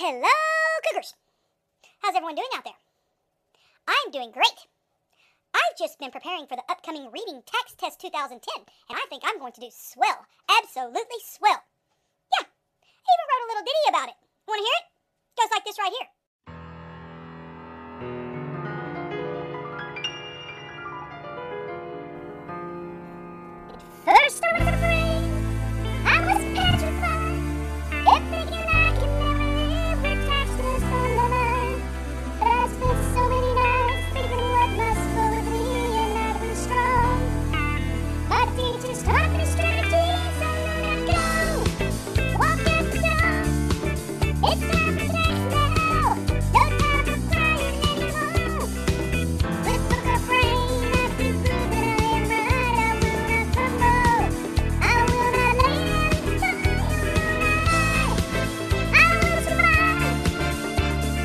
Hello, Cougars! How's everyone doing out there? I'm doing great. I've just been preparing for the upcoming Reading TAKS Test 2010, and I think I'm going to do swell. Absolutely swell. Yeah, I even wrote a little ditty about it. Want to hear it? It goes like this right here. At first I was afraid, I was petrified, kept thinking I could never live with TAKS Test on my mind. But I spent so many nights thinking what my score would be, and I've been strong. My teachers taught me strategies I know not go. Walk out the door, it's time for TAKS now. No time for crying anymore. With book of brain, I can prove that I am right. I will not crumble, I will not lay down and die. I will survive,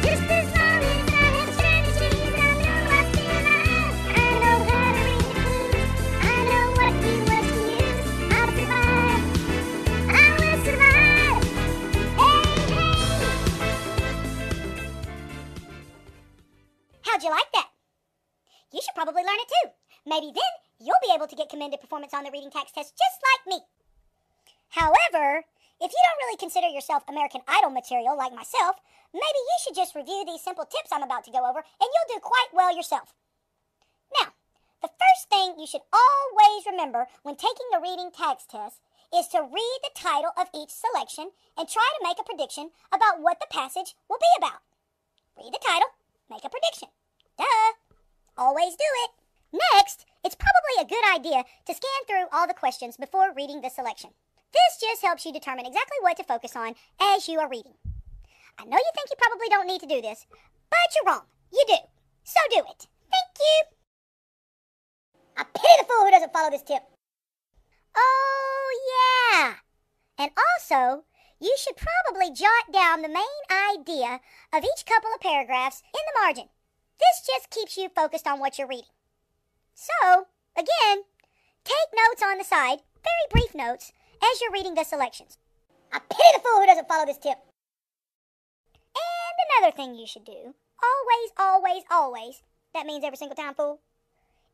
just as long as I have strategies. I know I'll stay alive. I know how to read the clues, I know what keywords to use. I'll survive, I will survive. Hey, hey! How'd you like that? You should probably learn it too. Maybe then you'll be able to get commended performance on the Reading TAKS test just like me. However, if you don't really consider yourself American Idol material like myself, maybe you should just review these simple tips I'm about to go over and you'll do quite well yourself. Now, the first thing you should always remember when taking the Reading TAKS test is to read the title of each selection and try to make a prediction about what the passage will be about. Read the title, make a prediction. Duh! Always do it. Next, it's probably a good idea to scan through all the questions before reading the selection. This just helps you determine exactly what to focus on as you are reading. I know you think you probably don't need to do this, but you're wrong. You do. So do it. Thank you. I pity the fool who doesn't follow this tip. Oh, yeah. And also, you should probably jot down the main idea of each couple of paragraphs in the margin. This just keeps you focused on what you're reading. So, again, take notes on the side, very brief notes, as you're reading the selections. I pity the fool who doesn't follow this tip. And another thing you should do, always, that means every single time, fool,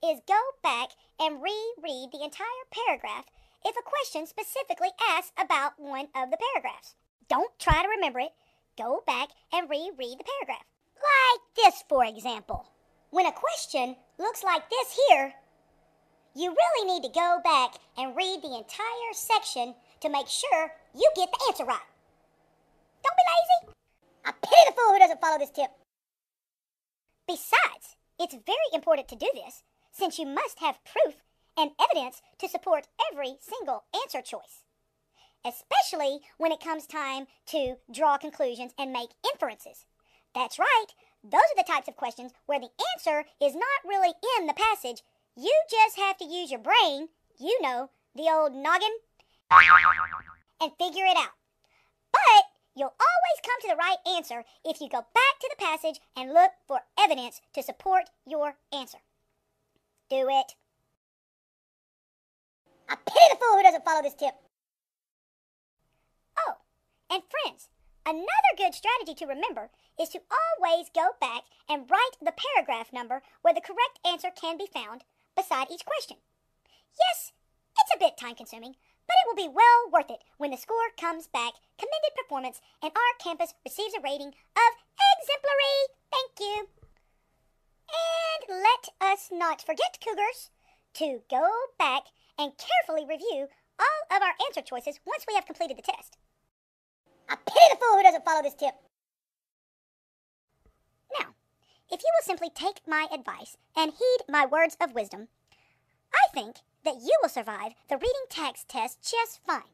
is go back and reread the entire paragraph if a question specifically asks about one of the paragraphs. Don't try to remember it. Go back and reread the paragraph. Like this, for example. When a question looks like this here, you really need to go back and read the entire section to make sure you get the answer right. Don't be lazy. I pity the fool who doesn't follow this tip. Besides, it's very important to do this since you must have proof and evidence to support every single answer choice, especially when it comes time to draw conclusions and make inferences. That's right, those are the types of questions where the answer is not really in the passage. You just have to use your brain, you know, the old noggin, and figure it out. But you'll always come to the right answer if you go back to the passage and look for evidence to support your answer. Do it. I pity the fool who doesn't follow this tip. Oh, and friends, another good strategy to remember is to always go back and write the paragraph number where the correct answer can be found beside each question. Yes, it's a bit time-consuming, but it will be well worth it when the score comes back, commended performance, and our campus receives a rating of exemplary. Thank you. And let us not forget, Cougars, to go back and carefully review all of our answer choices once we have completed the test. I pity the fool who doesn't follow this tip. Now, if you will simply take my advice and heed my words of wisdom, I think that you will survive the Reading TAKS test just fine.